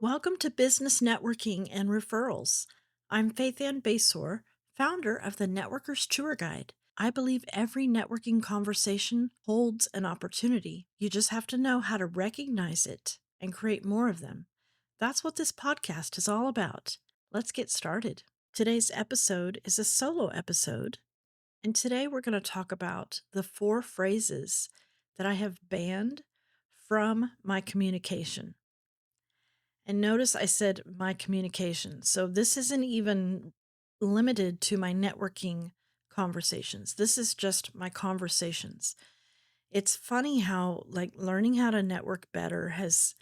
Welcome to Business Networking and Referrals. I'm Faith Ann Basor, founder of the Networkers Tour Guide. I believe every networking conversation holds an opportunity. You just have to know how to recognize it and create more of them. That's what this podcast is all about. Let's get started. Today's episode is a solo episode, and today we're going to talk about the 4 phrases that I have banned from my communication. And notice I said my communication. So this isn't even limited to my networking conversations. This is just my conversations. It's funny how, learning how to network better has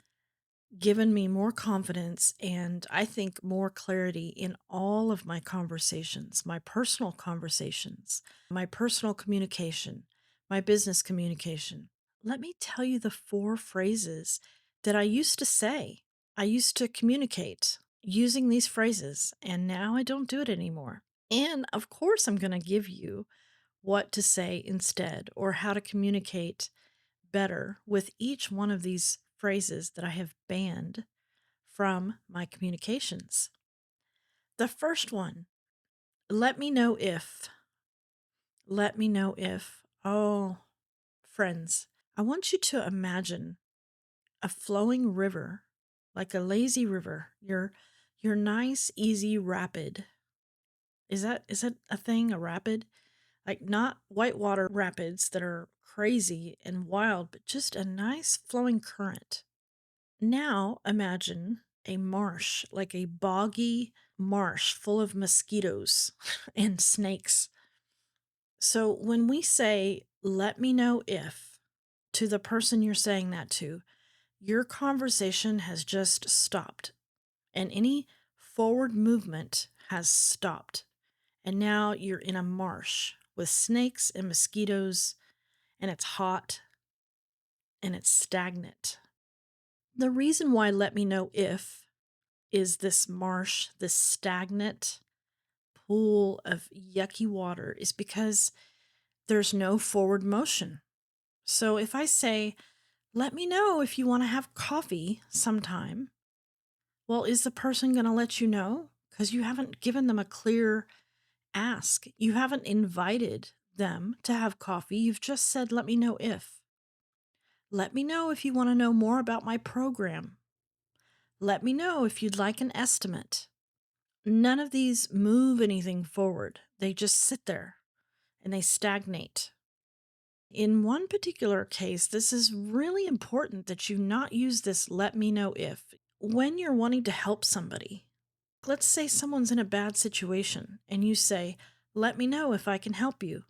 given me more confidence and I think more clarity in all of my conversations, my personal conversations, my personal communication, my business communication. Let me tell you the 4 phrases that I used to say. I used to communicate using these phrases, and now I don't do it anymore. And of course, I'm going to give you what to say instead or how to communicate better with each one of these phrases that I have banned from my communications. The first one, let me know if. Let me know if. Oh, friends, I want you to imagine a flowing river, like a lazy river. Your nice, easy rapid. Is that a thing, a rapid? Like not whitewater rapids that are crazy and wild, but just a nice flowing current. Now imagine a marsh, like a boggy marsh full of mosquitoes and snakes. So when we say, let me know if, to the person you're saying that to, your conversation has just stopped and any forward movement has stopped. And now you're in a marsh with snakes and mosquitoes, and it's hot and it's stagnant. The reason why let me know if is this marsh, this stagnant pool of yucky water, is because there's no forward motion. So if I say, let me know if you want to have coffee sometime, well, is the person going to let you know? Because you haven't given them a clear ask. You haven't invited them to have coffee. You've just said, let me know if. Let me know if you want to know more about my program. Let me know if you'd like an estimate. None of these move anything forward. They just sit there and they stagnate. In one particular case, this is really important that you not use this let me know if. When you're wanting to help somebody, let's say someone's in a bad situation and you say, let me know if I can help you.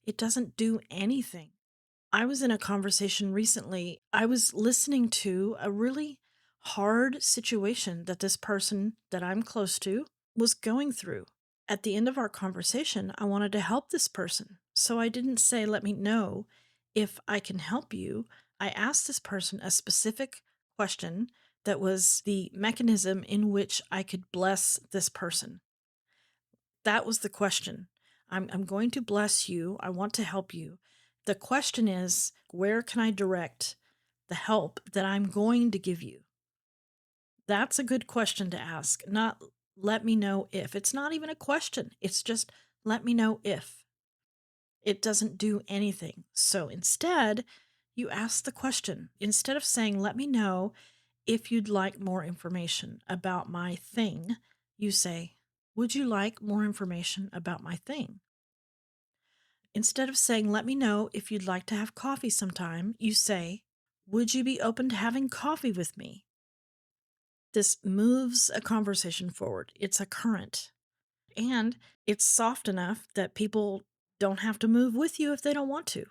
It doesn't do anything. I was in a conversation recently. I was listening to a really hard situation that this person that I'm close to was going through. At the end of our conversation, I wanted to help this person. So I didn't say, let me know if I can help you. I asked this person a specific question that was the mechanism in which I could bless this person. That was the question. I'm going to bless you. I want to help you. The question is, where can I direct the help that I'm going to give you? That's a good question to ask. Not let me know if. It's not even a question. It's just let me know if. It doesn't do anything. So instead, you ask the question. Instead of saying, let me know if you'd like more information about my thing, you say, would you like more information about my thing? Instead of saying, let me know if you'd like to have coffee sometime, you say, would you be open to having coffee with me? This moves a conversation forward. It's a current. And it's soft enough that people don't have to move with you if they don't want to.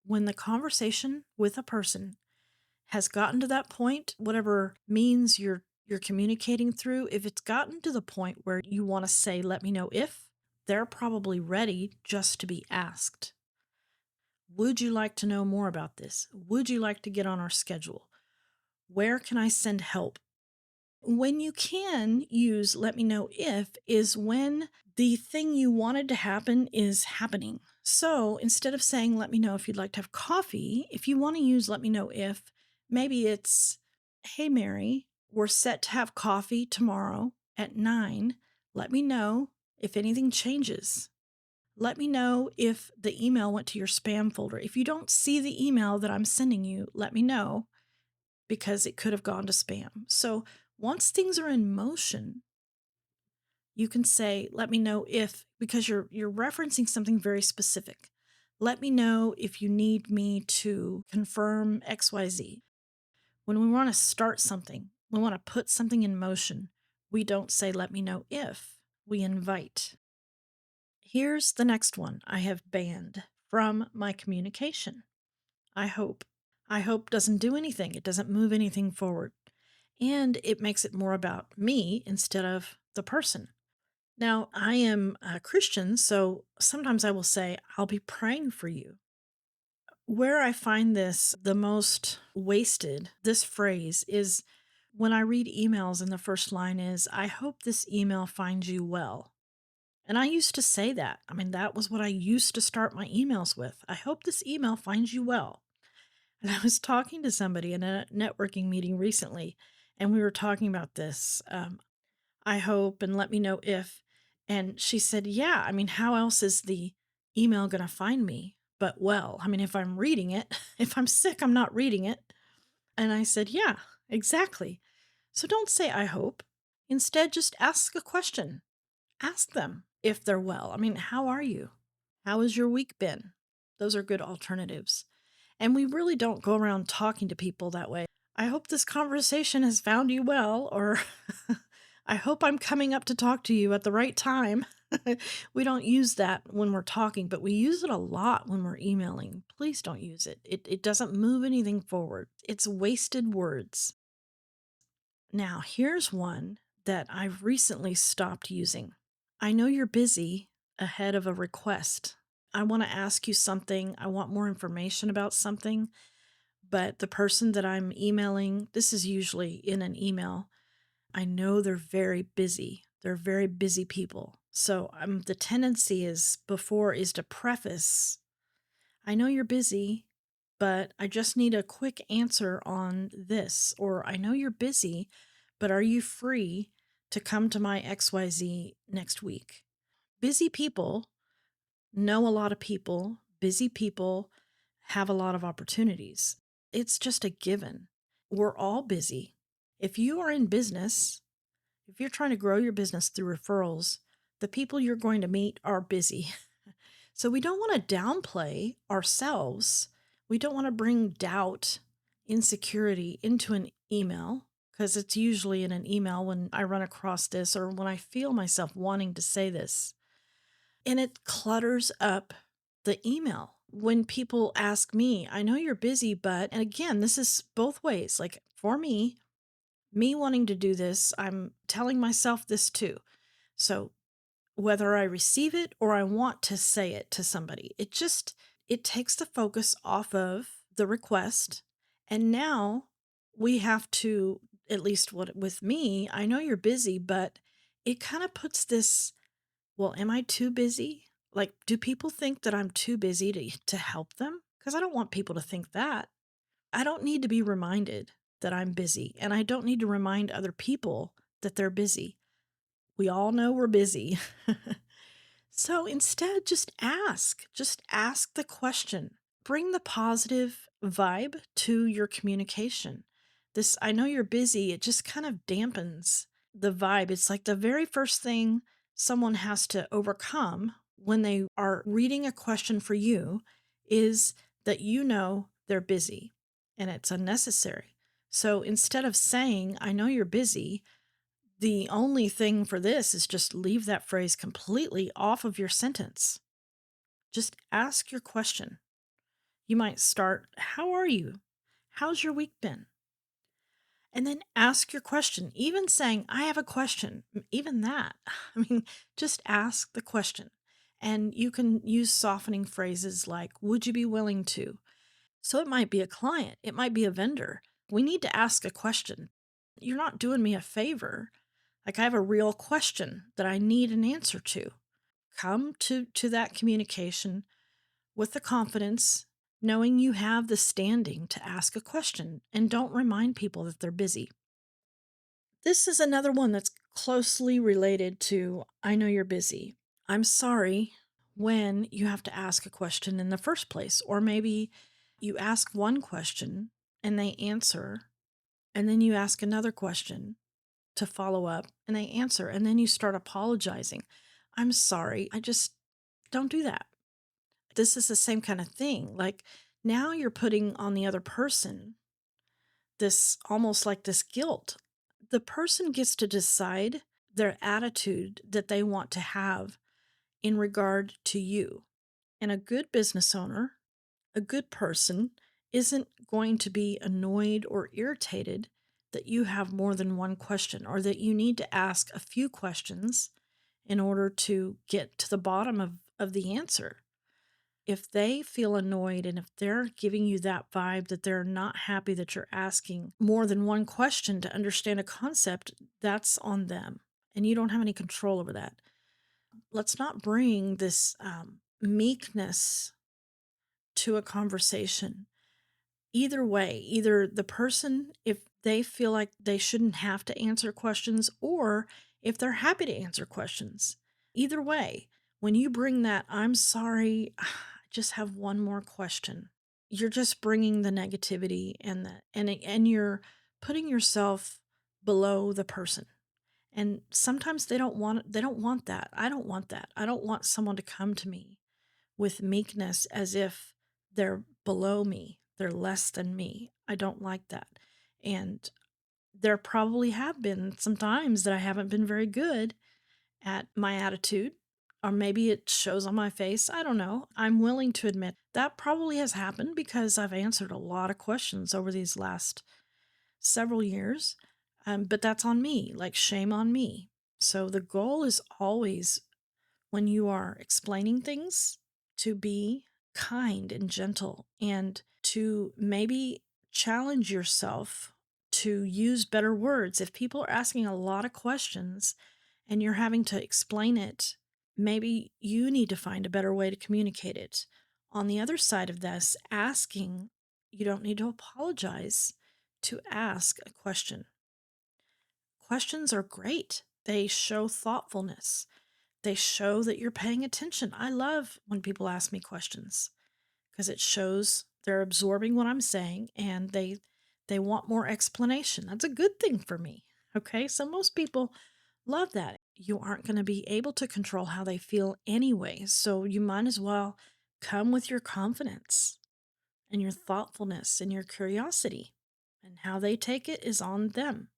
When the conversation with a person has gotten to that point, whatever means you're communicating through, if it's gotten to the point where you want to say, let me know if, they're probably ready just to be asked. Would you like to know more about this? Would you like to get on our schedule? Where can I send help? When you can use let me know if is when the thing you wanted to happen is happening. So instead of saying let me know if you'd like to have coffee, if you want to use let me know if, maybe it's, hey Mary, We're set to have coffee tomorrow at 9. Let me know if anything changes. Let me know if the email went to your spam folder. If you don't see the email that I'm sending you, let me know because it could have gone to spam. So once things are in motion, you can say, let me know if, because you're referencing something very specific. Let me know if you need me to confirm XYZ. When we want to start something, we want to put something in motion, we don't say, let me know if, we invite. Here's the next one I have banned from my communication. I hope. I hope doesn't do anything, it doesn't move anything forward. And it makes it more about me instead of the person. Now, I am a Christian, so sometimes I will say, I'll be praying for you. Where I find this the most wasted, this phrase, is when I read emails and the first line is, I hope this email finds you well. And I used to say that. I mean, that was what I used to start my emails with. I hope this email finds you well. And I was talking to somebody in a networking meeting recently, and we were talking about this. I hope and let me know if. And she said, yeah, I mean, how else is the email going to find me? But well, I mean, if I'm reading it, if I'm sick, I'm not reading it. And I said, yeah, exactly. So don't say, I hope. Instead, just ask a question. Ask them if they're well. I mean, how are you? How has your week been? Those are good alternatives. And we really don't go around talking to people that way. I hope this conversation has found you well, or I hope I'm coming up to talk to you at the right time. We don't use that when we're talking, but we use it a lot when we're emailing. Please don't use it. It doesn't move anything forward, it's wasted words. Now, here's one that I've recently stopped using. I know you're busy ahead of a request. I want to ask you something. I want more information about something, but the person that I'm emailing, this is usually in an email, I know they're very busy. They're very busy people. So the tendency is to preface, I know you're busy, but I just need a quick answer on this. Or I know you're busy, but are you free to come to my XYZ next week? Busy people know a lot of people. Busy people have a lot of opportunities. It's just a given. We're all busy. If you are in business, if you're trying to grow your business through referrals, the people you're going to meet are busy. So we don't want to downplay ourselves. We don't want to bring doubt, insecurity into an email because it's usually in an email when I run across this or when I feel myself wanting to say this. And it clutters up the email. When people ask me, I know you're busy, but, and again, this is both ways. Like for me wanting to do this, I'm telling myself this too. So whether I receive it or I want to say it to somebody, it takes the focus off of the request. And now we have to, at least what with me, I know you're busy, but it kind of puts this, well, am I too busy? Like, do people think that I'm too busy to help them? Because I don't want people to think that. I don't need to be reminded that I'm busy, and I don't need to remind other people that they're busy. We all know we're busy. So instead, just ask the question. Bring the positive vibe to your communication. This, I know you're busy, it just kind of dampens the vibe. It's like the very first thing someone has to overcome when they are reading a question for you is that you know they're busy and it's unnecessary. So instead of saying, I know you're busy, the only thing for this is just leave that phrase completely off of your sentence. Just ask your question. You might start, how are you? How's your week been? And then ask your question. Even saying, I have a question, even that. I mean, just ask the question. And you can use softening phrases like, would you be willing to? So it might be a client, it might be a vendor. We need to ask a question. You're not doing me a favor. Like I have a real question that I need an answer to. Come to that communication with the confidence, knowing you have the standing to ask a question, and don't remind people that they're busy. This is another one that's closely related to I know you're busy. I'm sorry when you have to ask a question in the first place, or maybe you ask one question and they answer, and then you ask another question to follow up and they answer, and then you start apologizing. I'm sorry. I just don't do that. This is the same kind of thing. Like now you're putting on the other person this almost like this guilt. The person gets to decide their attitude that they want to have in regard to you. And a good business owner, a good person, isn't going to be annoyed or irritated that you have more than one question or that you need to ask a few questions in order to get to the bottom of the answer. If they feel annoyed and if they're giving you that vibe that they're not happy that you're asking more than one question to understand a concept, that's on them. And you don't have any control over that. Let's not bring this meekness to a conversation. Either way, either the person, if they feel like they shouldn't have to answer questions, or if they're happy to answer questions. Either way, when you bring that, I'm sorry, I just have one more question. You're just bringing the negativity and you're putting yourself below the person. And sometimes they don't want that. I don't want that. I don't want someone to come to me with meekness as if they're below me, they're less than me. I don't like that. And there probably have been some times that I haven't been very good at my attitude, or maybe it shows on my face. I don't know. I'm willing to admit that probably has happened because I've answered a lot of questions over these last several years. But that's on me, like shame on me. So the goal is always when you are explaining things to be kind and gentle and to maybe challenge yourself to use better words. If people are asking a lot of questions and you're having to explain it, maybe you need to find a better way to communicate it. On the other side of this, asking, you don't need to apologize to ask a question. Questions are great. They show thoughtfulness. They show that you're paying attention. I love when people ask me questions because it shows they're absorbing what I'm saying and they want more explanation. That's a good thing for me. Okay? So most people love that. You aren't going to be able to control how they feel anyway. So you might as well come with your confidence and your thoughtfulness and your curiosity. And how they take it is on them.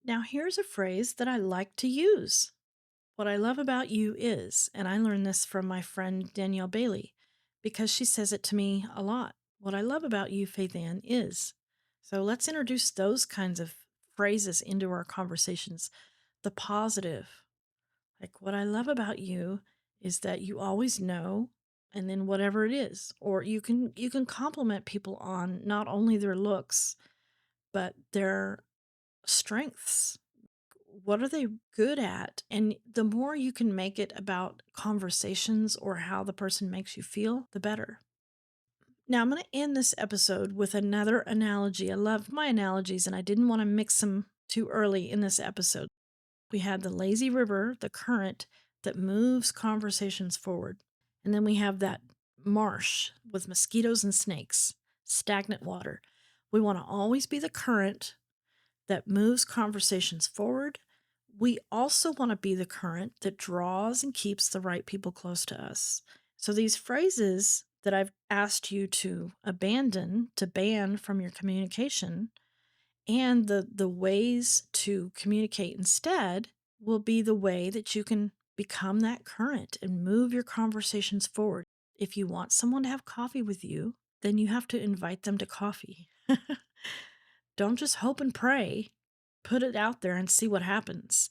Now, here's a phrase that I like to use. What I love about you is, and I learned this from my friend Danielle Bailey because she says it to me a lot. What I love about you, Faith Ann, is. So let's introduce those kinds of phrases into our conversations. The positive, like what I love about you is that you always know, and then whatever it is, or you can compliment people on not only their looks but their strengths. What are they good at? And the more you can make it about conversations or how the person makes you feel, the better. Now, I'm going to end this episode with another analogy. I love my analogies, and I didn't want to mix them too early in this episode. We had the lazy river, the current that moves conversations forward. And then we have that marsh with mosquitoes and snakes, stagnant water. We want to always be the current that moves conversations forward. We also want to be the current that draws and keeps the right people close to us. So these phrases that I've asked you to abandon, to ban from your communication, and the ways to communicate instead will be the way that you can become that current and move your conversations forward. If you want someone to have coffee with you, then you have to invite them to coffee. Don't just hope and pray. Put it out there and see what happens.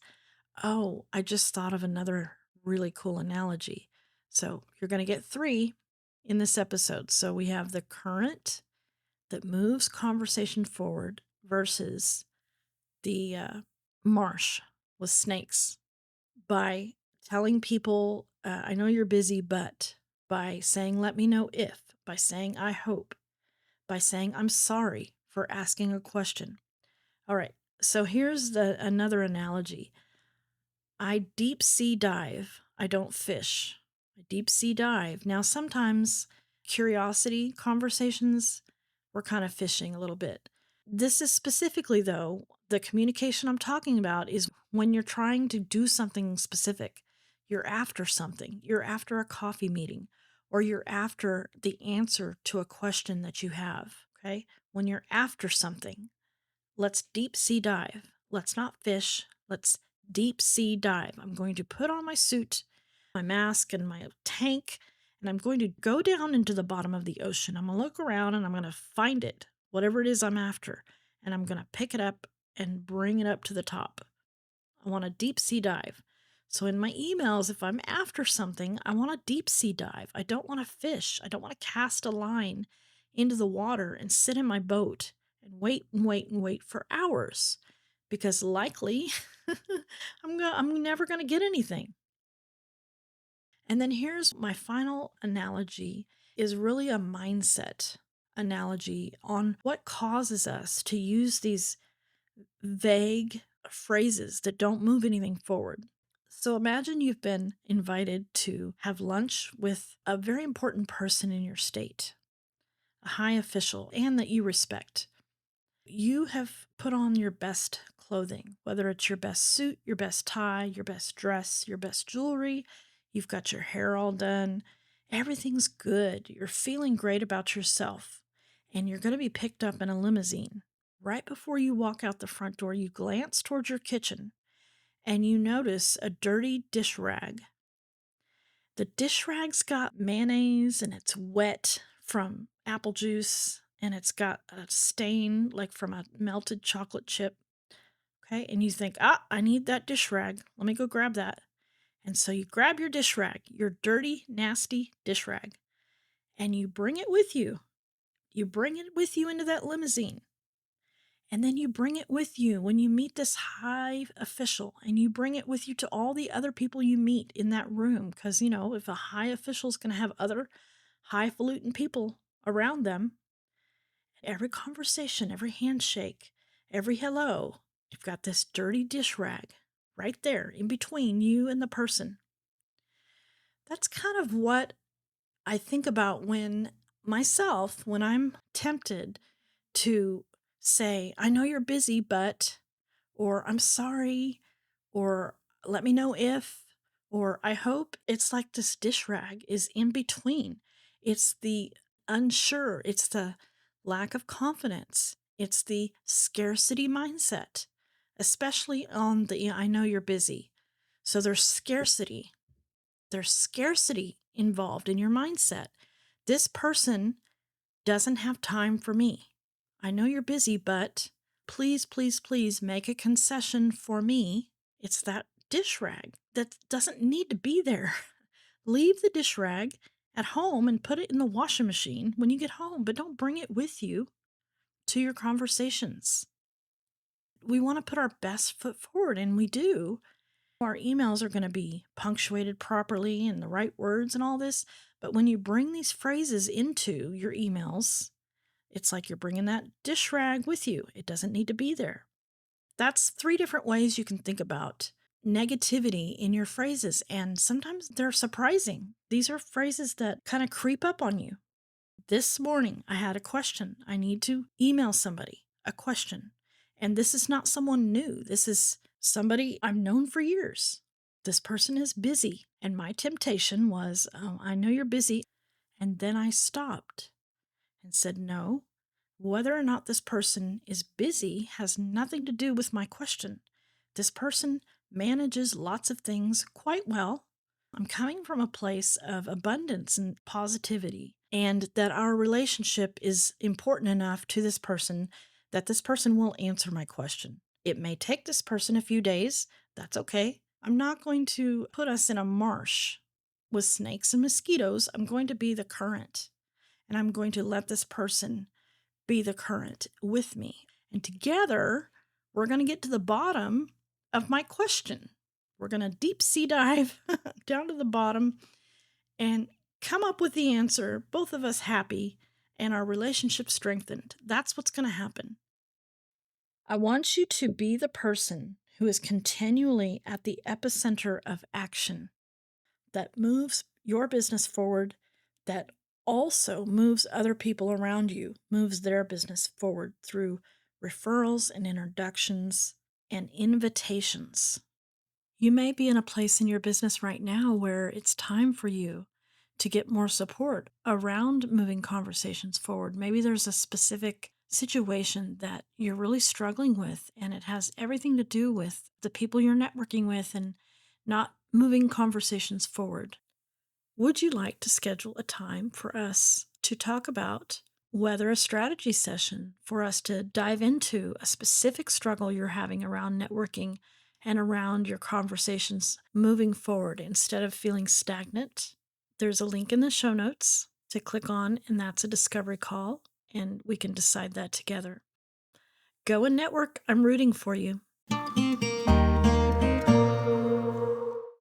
Oh, I just thought of another really cool analogy. So you're going to get three in this episode. So we have the current that moves conversation forward versus the marsh with snakes. By telling people, I know you're busy, but by saying, let me know if, by saying, I hope, by saying, I'm sorry for asking a question. All right. So here's the another analogy. I deep sea dive. I don't fish. I deep sea dive. Now sometimes curiosity conversations, we're kind of fishing a little bit. This is specifically though, the communication I'm talking about is when you're trying to do something specific. You're after something. You're after a coffee meeting or you're after the answer to a question that you have, okay? When you're after something, let's deep sea dive. Let's not fish. Let's deep sea dive. I'm going to put on my suit, my mask, and my tank, and I'm going to go down into the bottom of the ocean. I'm going to look around and I'm going to find it, whatever it is I'm after, and I'm going to pick it up and bring it up to the top. I want a deep sea dive. So in my emails, if I'm after something, I want a deep sea dive. I don't want to fish. I don't want to cast a line into the water and sit in my boat and wait and wait and wait for hours because likely I'm never going to get anything. And then here's my final analogy is really a mindset analogy on what causes us to use these vague phrases that don't move anything forward. So imagine you've been invited to have lunch with a very important person in your state, a high official, and that you respect. You have put on your best clothing, whether it's your best suit, your best tie, your best dress, your best jewelry. You've got your hair all done. Everything's good. You're feeling great about yourself. And you're going to be picked up in a limousine. Right before you walk out the front door, you glance towards your kitchen and you notice a dirty dish rag. The dish rag's got mayonnaise and it's wet from apple juice and it's got a stain like from a melted chocolate chip. Okay. And you think, I need that dish rag. Let me go grab that. And so you grab your dish rag, your dirty, nasty dish rag, and you bring it with you. You bring it with you into that limousine. And then you bring it with you when you meet this high official and you bring it with you to all the other people you meet in that room. Because, if a high official is going to have other highfalutin people around them, every conversation, every handshake, every hello, you've got this dirty dish rag right there in between you and the person. That's kind of what I think about when I'm tempted to say, I know you're busy, but, or I'm sorry, or let me know if, or I hope. It's like this dish rag is in between. It's the unsure, it's the lack of confidence, it's the scarcity mindset, especially on the I know you're busy. So there's scarcity involved in your mindset. This person doesn't have time for me. I know you're busy, but please, please, please make a concession for me. It's that dish rag that doesn't need to be there. Leave the dish rag at home and put it in the washing machine when you get home, but don't bring it with you to your conversations. We want to put our best foot forward, and we do. Our emails are going to be punctuated properly and the right words and all this. But when you bring these phrases into your emails, it's like you're bringing that dish rag with you. It doesn't need to be there. That's three different ways you can think about negativity in your phrases. And sometimes they're surprising. These are phrases that kind of creep up on you. This morning, I had a question. I need to email somebody a question. And this is not someone new. This is somebody I've known for years. This person is busy. And my temptation was, oh, I know you're busy. And then I stopped and said, no, whether or not this person is busy has nothing to do with my question. This person manages lots of things quite well. I'm coming from a place of abundance and positivity, and that our relationship is important enough to this person that this person will answer my question. It may take this person a few days. That's okay. I'm not going to put us in a marsh with snakes and mosquitoes. I'm going to be the current, and I'm going to let this person be the current with me. And together, we're going to get to the bottom of my question. We're going to deep sea dive down to the bottom and come up with the answer, both of us happy and our relationship strengthened. That's what's going to happen. I want you to be the person who is continually at the epicenter of action that moves your business forward, that also moves other people around you, moves their business forward through referrals and introductions and invitations. You may be in a place in your business right now where it's time for you to get more support around moving conversations forward. Maybe there's a specific situation that you're really struggling with, and it has everything to do with the people you're networking with and not moving conversations forward. Would you like to schedule a time for us to talk about whether a strategy session for us to dive into a specific struggle you're having around networking and around your conversations moving forward instead of feeling stagnant? There's a link in the show notes to click on, and that's a discovery call, and we can decide that together. Go and network. I'm rooting for you.